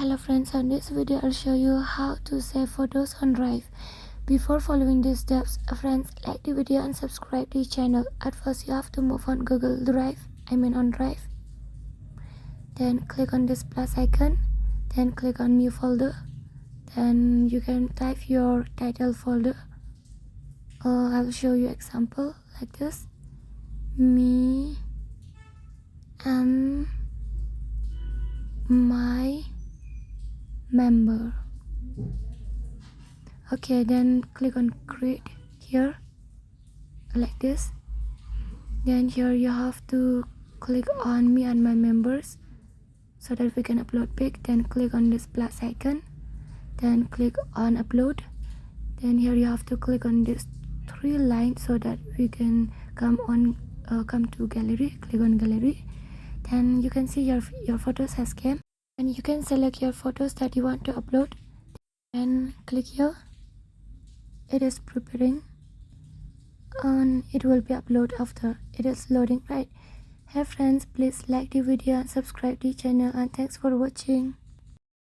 Hello friends, on this video I'll show you how to save photos on Drive. Before following these steps, friends, like the video and subscribe to the channel. At first you have to move on Google Drive, on Drive. Then click on this plus icon, then click on new folder. Then you can type your title folder. I'll show you example like this. Me and my member. Okay, then click on create here like this. Then here you have to click on me and my members so that we can upload pic. Then click on this plus icon, then click on upload. Then here you have to click on this three lines so that we can come to gallery. Click on gallery. Then you can see your photos has came, and you can select your photos that you want to upload and click here. It is preparing and it will be uploaded after it is loading, right? Hey friends, please like the video and subscribe to the channel, and thanks for watching.